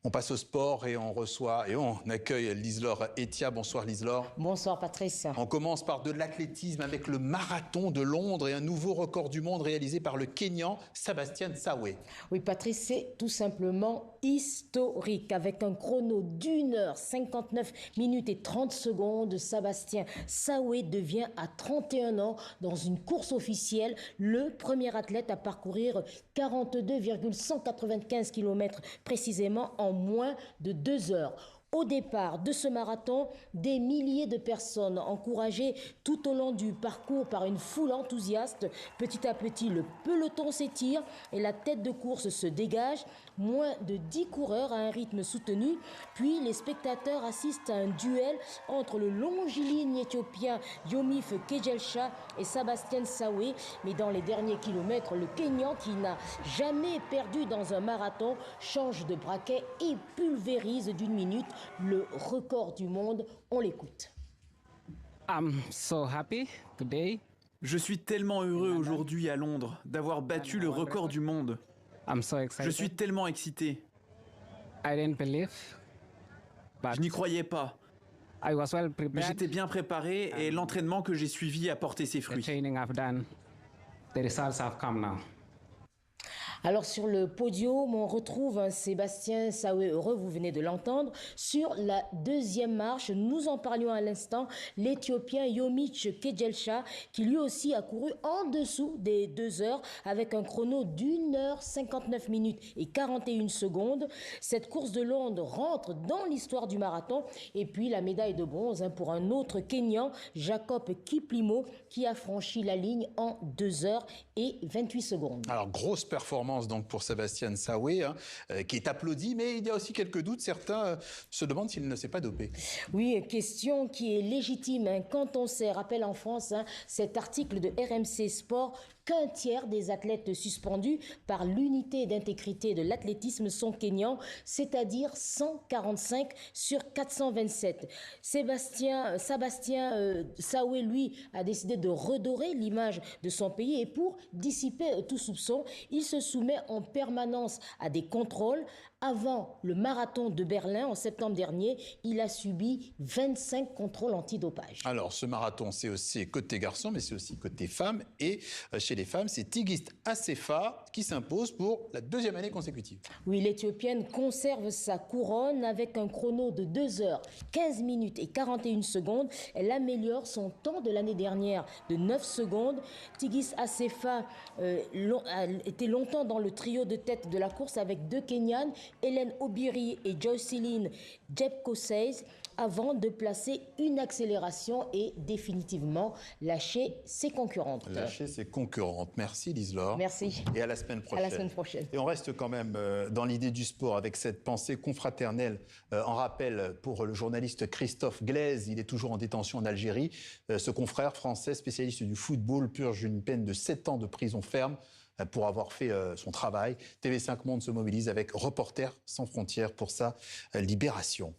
On passe au sport et on accueille Lise-Laure Etia. Bonsoir Lise-Laure. Bonsoir Patrice. On commence par de l'athlétisme avec le marathon de Londres et un nouveau record du monde réalisé par le Kényan Sébastien Sawe. Oui Patrice, c'est tout simplement historique. Avec un chrono d'1 h 59 minutes et 30 secondes, Sébastien Sawe devient à 31 ans dans une course officielle le premier athlète à parcourir 42,195 km précisément en moins de 2 heures. Au départ de ce marathon, des milliers de personnes encouragées tout au long du parcours par une foule enthousiaste. Petit à petit, le peloton s'étire et la tête de course se dégage. Moins de 10 coureurs à un rythme soutenu. Puis les spectateurs assistent à un duel entre le longiligne éthiopien Yomif Kejelcha et Sébastien Sawe. Mais dans les derniers kilomètres, le Kényan, qui n'a jamais perdu dans un marathon, change de braquet et pulvérise d'une minute le record du monde. On l'écoute. I'm so happy today. Je suis tellement heureux aujourd'hui à Londres d'avoir battu le record du monde. I'm so excited. Je suis tellement excité. I didn't believe, but Je n'y croyais pas, I was well mais prepared. j'étais bien préparé et l'entraînement que j'ai suivi a porté ses The fruits. training I've done, the results have come now. Alors sur le podium, on retrouve un Sébastien Sawe heureux, vous venez de l'entendre. Sur la deuxième marche, nous en parlions à l'instant, l'Éthiopien Yomif Kejelcha, qui lui aussi a couru en dessous des 2 heures avec un chrono d'1 h 59 minutes et 41 secondes. Cette course de Londres rentre dans l'histoire du marathon. Et puis la médaille de bronze pour un autre Kényan, Jacob Kiplimo, qui a franchi la ligne en 2 heures et 28 secondes. Alors grosse performance donc pour Sébastien Sawe, qui est applaudi, mais il y a aussi quelques doutes. Certains se demandent s'il ne s'est pas dopé. Oui, question qui est légitime. Quand on sait, rappelle en France, cet article de RMC Sport, qu'un tiers des athlètes suspendus par l'unité d'intégrité de l'athlétisme sont kenyans, c'est-à-dire 145 sur 427. Sébastien Sawe, lui, a décidé de redorer l'image de son pays et pour dissiper tout soupçon, il se soumet en permanence à des contrôles. Avant le marathon de Berlin en septembre dernier, il a subi 25 contrôles antidopage. Alors ce marathon, c'est aussi côté garçon, mais c'est aussi côté femmes. Et chez les femmes, c'est Tigist Assefa qui s'impose pour la deuxième année consécutive. Oui, l'Éthiopienne conserve sa couronne avec un chrono de 2 heures, 15 minutes et 41 secondes. Elle améliore son temps de l'année dernière de 9 secondes. Tigist Assefa était longtemps dans le trio de tête de la course avec 2 Kenyanes, Hélène Obiri et Joycelyn Jepkosei, avant de placer une accélération et définitivement lâcher ses concurrentes. Lâcher ses concurrentes. Merci Lise-Laure. Merci. Et à la semaine prochaine. À la semaine prochaine. Et on reste quand même dans l'idée du sport avec cette pensée confraternelle. En rappel pour le journaliste Christophe Glaise, il est toujours en détention en Algérie. Ce confrère français spécialiste du football purge une peine de 7 ans de prison ferme pour avoir fait son travail. TV5 Monde se mobilise avec Reporters sans frontières pour sa libération.